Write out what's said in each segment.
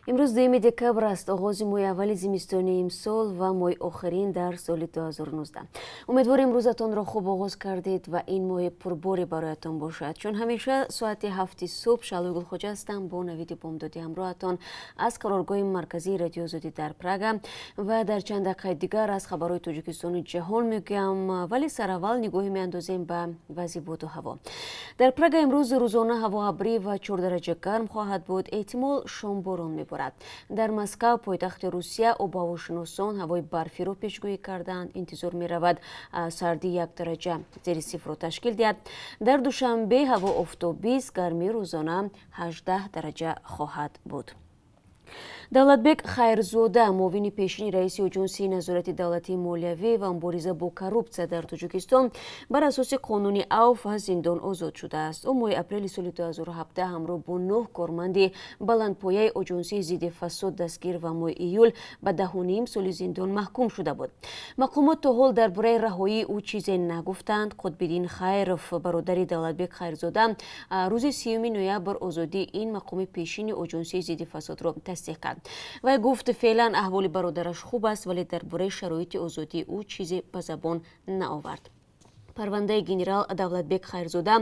امروز 2 دکبر است، آغاز ماه اول زمستان امسال و ماه آخرین در سال 2019. امیدوارم روزتان را خوب آغاز کردید و این ماه پرباری برایتان باشد. چون همیشه ساعت 7 صبح شالوی گلخوجه هستم با نوید بامدادی همراهتان از قرارگاه مرکزی رادیو آزادی در پراگ و در چند دقیقه دیگر از خبرهای تاجیکستان و جهان میگم، ولی سر اول نگاهی میاندازیم به وضع باد و هوا. در پراگ امروز روزانه هوا ابری و 4 درجه گرم خواهد بود. احتمال شام باران میبارد. در مسکو پایتخت روسیه هواشناسان هوای برفی را پیشگویی کردند. انتظار می رود سردی 1 درجه زیر صفر را تشکیل دهد. در دوشنبه هوا آفتابی است، گرمی روزانه 18 درجه خواهد بود. давлатбек хайрзода муовини пешини раиси оҷонсии назорати давлатии молиявӣ ва мубориза бо коррупсия дар Тоҷикистон бар асоси қонуни авф аз зиндон озод шудааст. ӯ моҳи апрели соли 2017 ҳамроҳ бо 9 корманди баландпояи оҷонсии зидди фасод дастгир ва моҳи июл ба 10.5 соли зиндон маҳкум шуда буд. мақомот то ҳол дар бораи раҳоии ӯ чизе нагуфтанд. қутбиддин хайров, бародари давлатбек хайрзода, рӯзи 30 ноябр озодии ин мақоми пешини оҷонсии зидди фасодро тасдиқ кард. вай гуфт феълан аҳволи бародараш хуб аст, вале дар бораи шароити озодии ӯ чизе ба забон наовард. парвандаи генерал давлатбек хайрзода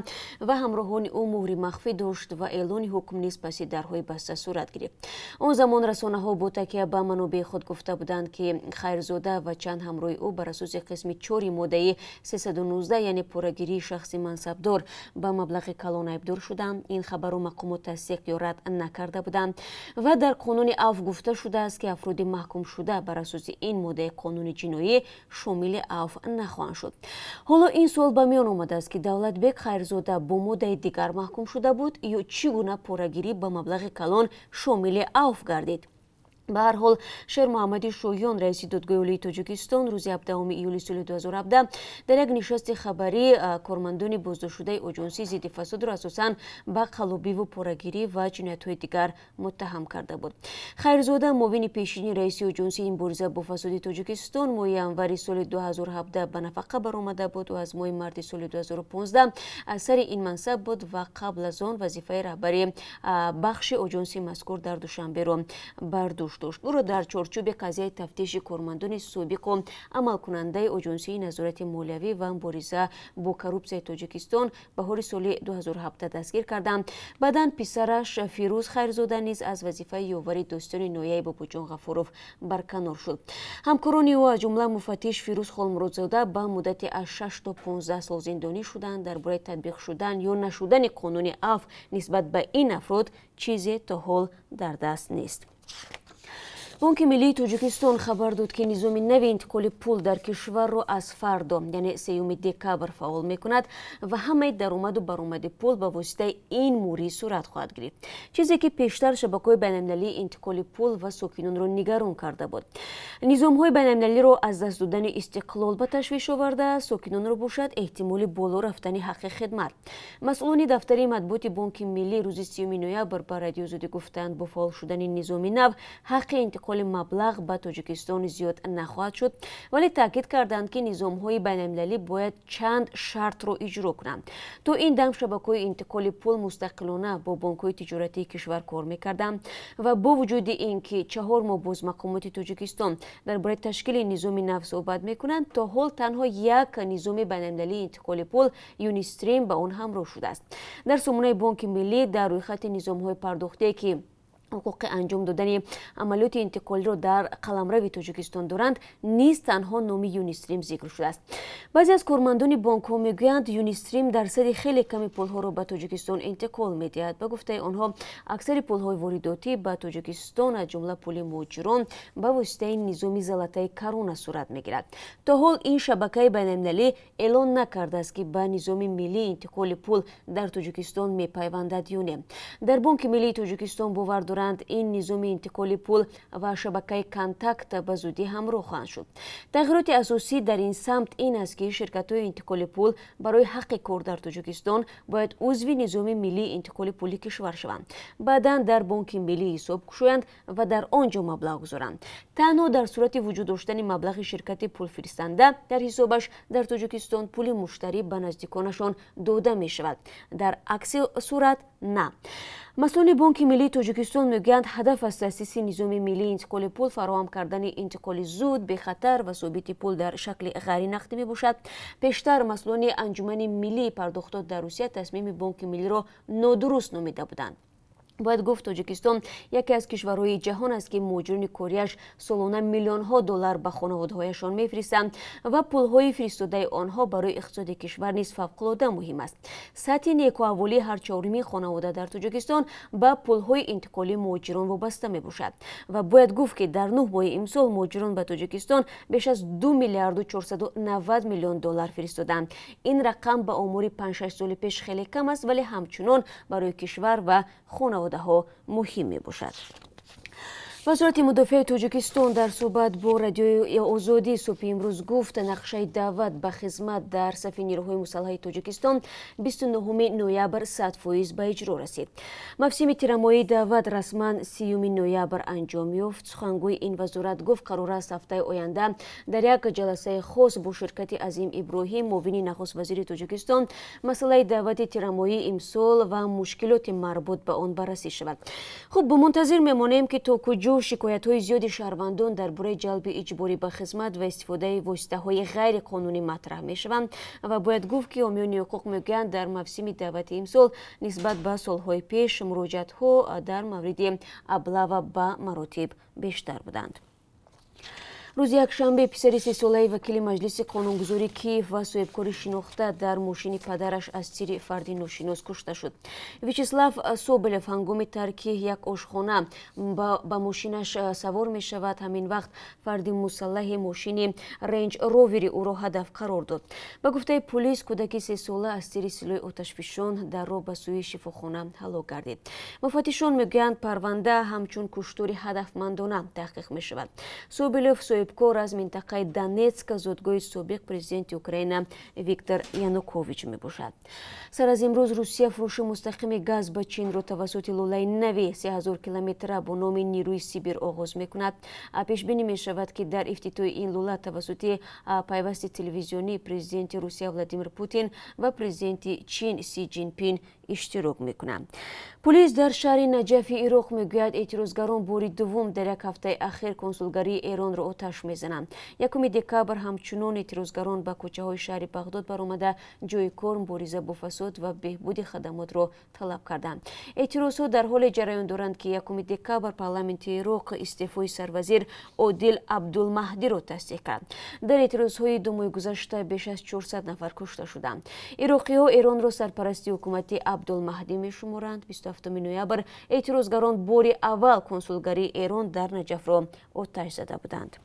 ва ҳамроҳони ӯ муҳри махфӣ дошт ва эълони ҳукм низ паси дарҳои баста сурат гирифт. он замон расонаҳо бо такя ба манобеи худ гуфта буданд ки хайрзода ва чанд ҳамроҳи ӯ бар асоси қисми 4 моддаи 319 яъне порагирии шахси мансабдор ба маблағи калон айбдор шуданд. ин хабарро мақомот тасдиқ ё рад накарда буданд ва дар қонуни авф гуфта шудааст ки афроди маҳкумшуда бар асоси ин моддаи қонуни ҷиноӣ шомили авф нахоҳанд шуд. ҳоло ин суол ба миён омадааст ки давлатбек хайрзода бо моддаи дигар маҳкум шуда буд ё чӣ гуна порагирӣ ба маблағи калон шомили авф гардид. ба ҳар ҳол шер муҳаммади шоён, раиси додгоҳи олии Тоҷикистон, рӯзи 17 июли соли 2017 дар як нишасти хабарӣ кормандони боздоштшудаи оҷонсии зидди фасодро асосан ба қаллобиву порагирӣ ва ҷиноятҳои дигар муттаҳам карда буд. хайрзода муовини пешини раиси оҷонсии мубориза бо фасоди Тоҷикистон моҳи январи соли 2017 ба нафақа баромада буд. ӯ аз моҳи марди соли 2015 сари ин мансаб буд ва қабл аз он вазифаи раҳбарии бахши оҷонсии мазкур дар душанберо бар дӯш дошт. ӯро дар чорчӯби қазияи тафтиши кормандони собиқу амалкунандаи оҷонсии назорати молиявӣ ва мубориза бо коррупсияи Тоҷикистон баҳори соли 2017 дастгир карданд. баъдан писараш фирӯз хайрзода низ аз вазифаи ёвари достони ноҳияи бобоҷон ғафуров барканор шуд. ҳамкорони ӯ аз ҷумла муфаттиш фирӯз холмуродзода ба муддати аз 6 то 15 сол зиндонӣ шуданд. дар бораи татбиқ шудан ё нашудани қонуни авф нисбат ба ин афрод чизе то ҳол дар даст нест. бонки миллии Тоҷикистон хабар дод ки низоми нави интиқоли пул дар кишварро аз фардо, яъне 3 декабр фаъол мекунад ва ҳамаи даромаду баромади пул ба воситаи ин мӯрӣ сурат хоҳад гирифт, чизе ки пештар шабакаҳои байналмилалии интиқоли пул ва сокинонро нигарон карда буд. низомҳои байналмилалиро аз даст додани истиқлол ба ташвиш оварда, сокинонро бошад эҳтимоли боло рафтани ҳаққи хидмат. масъулони дафтари матбуоти бонки миллӣ рӯзи 30 ноябр ба радио Озодӣ гуфтанд бо фаъол шудани низоми нав ҳаққи интиқоли маблағ ба Тоҷикистон зиёд нахоҳад шуд, вале таъкид карданд ки низомҳои байналмилалӣ бояд чанд шартро иҷро кунанд. то ин дам шабакаҳои интиқоли пул мустақилона бо бонкҳои тиҷоратии кишвар кор мекарданд ва бо вуҷуди ин ки 4 моҳ боз мақомоти Тоҷикистон дар бораи ташкили низоми нав суҳбат мекунанд, то ҳол танҳо як низоми байналмилалии интиқоли пул юнистрим ба он ҳамроҳ шудааст. дар сомонаи бонки миллӣ дар рӯйхати низомҳои пардохтие ки ҳуқуқи анҷом додани амалиёти интиқолиро дар қаламрави Тоҷикистон доранд, низ танҳо номи юнистрим зикр шудааст. баъзе аз кормандони бонкҳо мегӯянд юнистрим дарсади хеле ками пулҳоро ба Тоҷикистон интиқол медиҳад. ба гуфтаи онҳо аксари пулҳои воридотӣ ба Тоҷикистон аз ҷумла пули муҳоҷирон ба воситаи низоми залатаи корона сурат мегирад. то ҳол ин шабакаи байналмилалӣ эълон накардааст ки ба низоми миллии интиқоли пул дар Тоҷикистон мепайвандад ё не. дар бонки миллии Тоҷикистон бовар доранд ин низоми интиқоли пул ва шабакаи контакт ба зудӣ ҳамроҳ хоҳанд шуд. тағйироти асосӣ дар ин самт ин аст ки ширкатҳои интиқоли пул барои ҳаққи кор дар Тоҷикистон бояд узви низоми миллии интиқоли пули кишвар шаванд. баъдан дар бонки миллӣ ҳисоб кушоянд ва дар он ҷо маблағ гузоранд. танҳо дар сурати вуҷуд доштани маблағи ширкати пулфиристанда дар ҳисобаш дар Тоҷикистон пули муштарӣ ба наздиконашон дода мешавад. дар акси сурат на. مسئولان بانک ملی تاجیکستان میگویند هدف از تأسیس نظام ملی انتقال پول فراهم کردن انتقال زود به خطر و ثابت پول در شکل غیر نقدی می باشد. پیشتر مسئولان انجمن ملی پرداختات در روسیه تصمیم بانک ملی را نادرست نامیده بودند. باید گفت تاجیکستان یکی از کشورهای جهان است که مهاجران کوریاش سالانه میلیون ها دلار به خانواده‌هایشان میفرستند و پولهای فرستاده آنها برای اقتصاد کشور نیز فوق‌العاده مهم است. سطح نیکوحوالی هر چهارمین خانواده در تاجیکستان به پولهای انتقالی مهاجران وابسته میباشد و باید گفت که در 9 ماه امسال مهاجران به تاجیکستان بیش از 2 میلیارد و 490 میلیون دلار فرستادند. این رقم به آمار 5-6 سال پیش خیلی کم است، ولی همچنان برای کشور و خانواده ها مهم می باشد. وزارت مدافع تاجیکستان در صحبت با رادیوی آزادی صبح امروز گفت نقشه دعوت به خدمت در صف نیروهای مسلح تاجیکستان 29 نوامبر 100% به اجرا رسید. موسم تیرمایی دعوت رسما 30 نوامبر انجام یافت. سخنگوی این وزارت گفت قرار است هفته آینده در یک جلسه خاص با شرکت عظیم ابراهیم معاون نخست وزیر تاجیکستان مسئله دعوت تیرمایی امسال و مشکلات مربوط به آن بررسی شود. خب به منتظر میمانیم که تا کجا شکایت‌های زیاد شهروندان درباره جلب اجباری به خدمت و استفاده واسطه‌های غیر قانونی مطرح می‌شوند و باید گفت که حامیان حقوق میگویند در موسم دعوت امسال نسبت به سال‌های پیش مراجعت‌ها در مورد ابلاغ به مراتب بیشتر بودند. روز یکشنبه پسر 30 ساله وکیل مجلس قانونگذاری کیف و صاحبکار شناخته در ماشین پدرش از تیر فردی ناشناس کشته شد. ویچسلاو سوبلف هنگام ترک یک آشخانه با ماشینش سوار می شود. همین وقت فردی مسلح ماشین رنج رووری او را هدف قرار داد. به گفته پلیس کودک 3 ساله از تیر سلاح آتشفشان در راه به سوی شفاخانه هلاک گردید. مفتشان میگویند پرونده همچون کشتاری هدفمندانه تحقیق می شود. سوبلف کار از منطقه دانتسک زادگاه سابق پرزیدنت اوکراین ویکتور یانوکوویچ می باشد. سر از امروز روسیه فروش مستقیم گاز به چین را توسط لوله نوی 3000 کیلومتر با نام نیروی سیبیر آغاز می کند. پیش بینی می شود که در افتتاح این لوله توسط پیوست تلویزیونی پرزیدنت روسیه ولادیمیر پوتین و پرزیدنت چین سی جین پین اشتراک می کنند. پلیس در شهر نجف عراق میگوید اعتراضگران بار دوم در یک هفته اخیر کنسولگری ایران را آتش میزنند. 1 دکامبر همچنان اعتراضگران به کوچه های شهر بغداد برآمده جای کار مبارزه با فساد و بهبود خدمات را طلب کردند. اعتراضها در حال جریان دارند که 1 دکامبر پارلمانت عراق استعفای سروزیر عادل عبدالمهدی را تصدیق کرد. در اعتراضهای 2 ماه گذشته بیش از 400 نفر کشته شدند. عراقی‌ها ایران را سرپرستی حکومت عبدالمهدی میشمارند. 27 نوامبر اعتراضگران بار اول کنسولگری ایران در نجف را آتش زده بودند.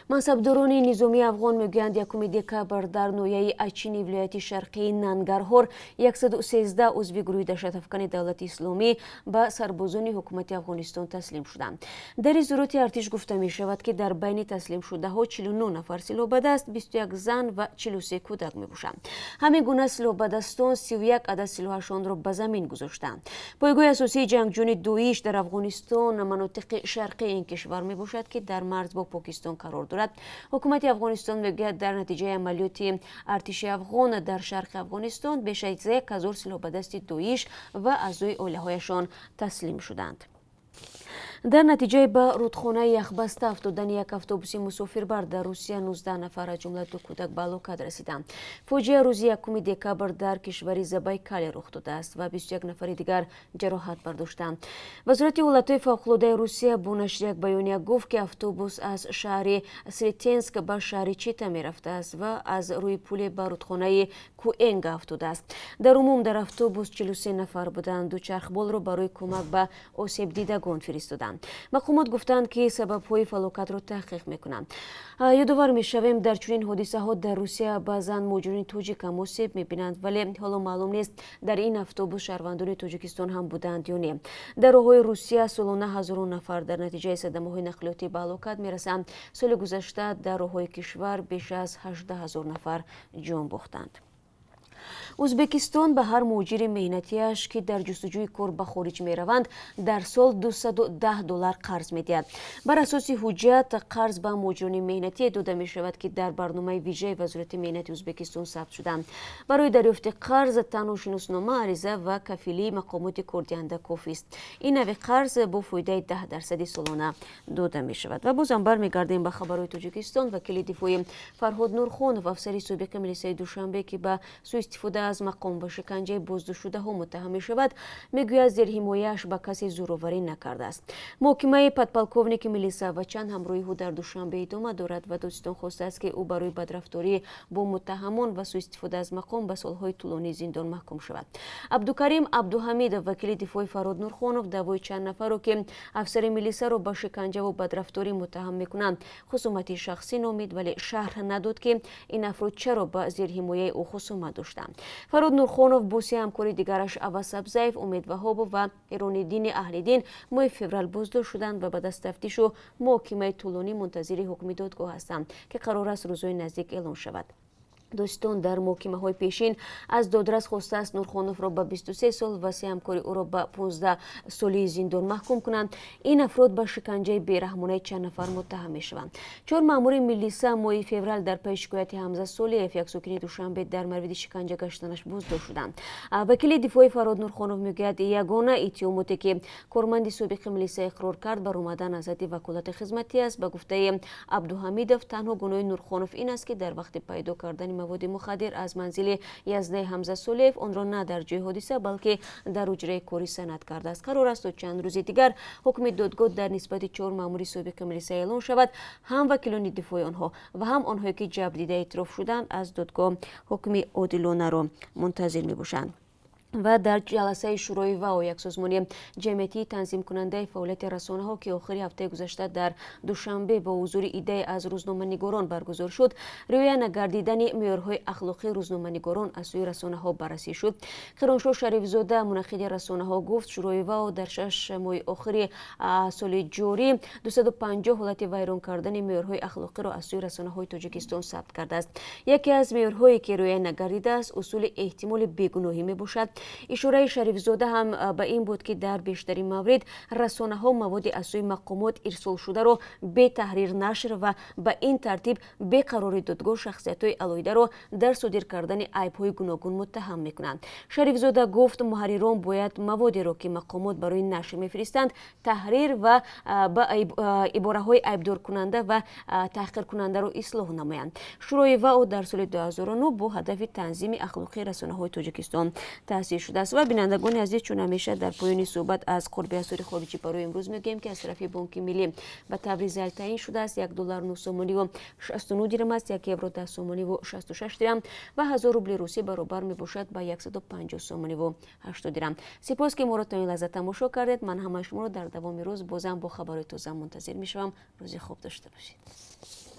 منصبداران نظامی افغان میگویند 1 دکامبر در ناحیه اچین ولایت شرقی ننگرهار 113 عضو گروه دهشت‌افکن دولت اسلامی به سربازان حکومت افغانستان تسلیم شدند. در ازارات ارتش گفته می شود که در بین تسلیم شده ها 49 نفر سلاح به دست، 21 زن و 43 کودک می باشند. همین گونه سلاح به دستان 31 عدد سلاحشان را به زمین گذاشتند. پایگاه اساسی جنگجویان دوئیش در افغانستان مناطق شرقی این کشور می باشد که در مرز با پاکستان قرار دارد. حکومت افغانستان میگوید در نتیجه عملیات ارتش افغان در شرق افغانستان بیش از 1000 سلاح به دست دوئیش و اعضای عائله‌هایشان تسلیم شدند. در نتیجه به رودخانه یخبسته افتادن یک اتوبوس مسافربر در روسیه 19 نفر از جمله 2 کودک به هلاکت رسیدند. فاجعه روز 1 دکامبر در کشور زابایکال رخ داده است و 21 نفر دیگر جراحت برداشتند. وزارت ولایت‌های فوق‌العاده روسیه با نشر یک بیانیه گفت که اتوبوس از شهر سریتینسک به شهر چیتا می‌رفته است و از روی پل به رودخانه کوئنگ افتاده است. در عموم در اتوبوس 43 نفر بودند. دوچرخه‌بال را برای کمک به آسیب دیدگان فرستادند. مقامات گفتند که سبب‌های فلاکت را تحقیق می‌کنند. یادآور می‌شویم در چنین حادثه‌ها در روسیه بعضاً مهاجرین تاجیک هم آسیب می‌بینند، ولی حالا معلوم نیست در این اتوبوس شهروندان تاجیکستان هم بودند یا نه. در راه‌های روسیه سالانه هزاران نفر در نتیجه صدمه‌های نقلیاتی به هلاکت می‌رسند. سال گذشته در راه‌های کشور بیش از 18000 نفر جان باختند. узбекистон ба ҳар муҷири меҳнатиаш ки дар ҷустуҷӯи кор ба хориҷ мераванд дар сол $210 қарз медиҳад. бар асоси ҳуҷҷат қарз ба муҷирони меҳнатие дода мешавад ки дар барномаи вижаи вазорати меҳнати ӯзбекистон сабт шуданд. барои дарёфти қарз танҳо шиноснома, ариза ва кафилии мақомоти кордиҳанда кофист. ин нави қарз бо фоидаи 10% солона дода мешавад. ва бозам бармегардем ба хабарҳои Тоҷикистон. вакили дифои Фарҳод Нурхонов, афсари собиқи милисияи Душанбе ки ба суистифода аз мақом ва шиканҷаи боздоштшудаҳо муттаҳам мешавад, мегӯяд зерҳимояаш ба касе зӯроварӣ накардааст. муҳокимаи подполковники милисия ва чанд ҳамроҳиҳо дар Душанбе идома дорад ва додистон хостааст ки ӯ барои бадрафторӣ бо муттаҳамон ва суистифода аз мақом ба солҳои тӯлонии зиндон маҳкум шавад. Абдукарим Абдуҳамидов, вакили дифои Фарҳод Нурхонов, даъвои чанд нафаро ки афсари милисияро ба шиканҷаву бадрафторӣ муттаҳам мекунанд хусумати шахсӣ номид, вале шарҳ надод ки ин афрод чаро ба зерҳимояи ӯ хусумат доштанд. Фарҳод Нурхонов боси ҳамкори дигараш Аввас Сабзаев, Умед Ваҳобов ва Эрониддини Аҳлиддин моҳи феврал боздошт шуданд ва ба дасттафтишу муҳокимаи тӯлонӣ мунтазири ҳукми додгоҳ ҳастанд ки қарор аст рӯзҳои наздик эълон шавад. дӯстон дар муҳокимаҳои пешин аз додрас хостааст Нурхоновро ба 23 сол ва се ҳамкори ӯро ба 15 соли зиндон маҳкум кунанд. ин афрод ба шиканҷаи бераҳмонаи чанд нафар муттаҳам мешаванд. 4 маъмури милисия моҳи феврал дар пайи шикояти Ҳамза Солиев, як сокини Душанбе, дар мавриди шиканҷа гаштанаш боздошт шуданд. вакили дифои Фарҳод Нурхонов мегӯяд, ягона иттиҳомоте ки корманди собиқи милисия иқрор кард баромадан аз ҳадди ваколати хизматӣ аст. ба гуфтаи Абдуҳамидов, танҳо гуноҳи Нурхонов ин аст ки дар вақти пайдо кардани маводи мухаддир аз манзили яздаи Ҳамза Солиев онро на дар ҷои ҳодиса, балки дар ҳуҷраи кори санад кардааст. қарор аст то чанд рӯзи дигар ҳукми додгоҳ дар нисбати 4 маъмури собиқи милисия эълон шавад. ҳам вакилони дифои онҳо ва ҳам онҳое ки ҷабрдида эътироф шуданд аз додгоҳ ҳукми одилонаро мунтазир мебошанд. ва дар ҷаласаи шӯрои ВАО, як созмони ҷамъиятии танзимкунандаи фаъолияти расонаҳо ки охири ҳафтаи гузашта дар Душанбе бо ҳузури иддаe аз рӯзноманигорон баргузор шуд, риоя нагардидани меъёрҳои ахлоқии рӯзноманигорон аз сӯи расонаҳо баррасӣ шуд. Қироншоҳ Шарифзода, мунаққиди расонаҳо, гуфт шӯрои ВАО дар 6 моҳи охири соли ҷорӣ 250 ҳолати вайрон кардани меъёрҳои ахлоқиро аз сӯи расонаҳои Тоҷикистон сабт кардааст. яке аз меъёрҳое ки риоя нагардидааст усули эҳтимоли бегуноҳӣ мебошад. ишораи Шарифзода ҳам ба ин буд ки дар бештари маврид расонаҳо маводи аз сӯи мақомот ирсолшударо бетаҳрир нашр ва ба ин тартиб беқарори додгоҳ шахсиятҳои алоҳидаро дар содир кардани айбҳои гуногун муттаҳам мекунанд. Шарифзода гуфт, муҳаррирон бояд маводеро ки мақомот барои нашр мефиристанд таҳрир ва ба ибораҳои айбдоркунанда ва таҳқиркунандаро ислоҳ намоянд. шӯрои ВАО дар соли 2009 бо ҳадафи танзими ахлоқии расонаҳои Тоҷикистон таъсис шудааст. ва бинандагони азиз, чун ҳамеша дар поёни суҳбат аз қурби асъори хориҷӣ барои имрӯз мегӯем ки аз тарафи Бонки Миллӣ ба таври зал таъин шудааст. $1 9 сомониву 69 дирҳам аст, 1 евро 10 сомониву 66 дирҳам ва 1000 рубли русӣ баробар мебошад ба 150 сомониву 80 дирҳам. сипос ки моро то ин лаҳза тамошо кардед. ман ҳамаи шуморо дар давоми рӯз бозам бо хабарои тоза мунтазир мешавам. рӯзи хуб дошта бошед.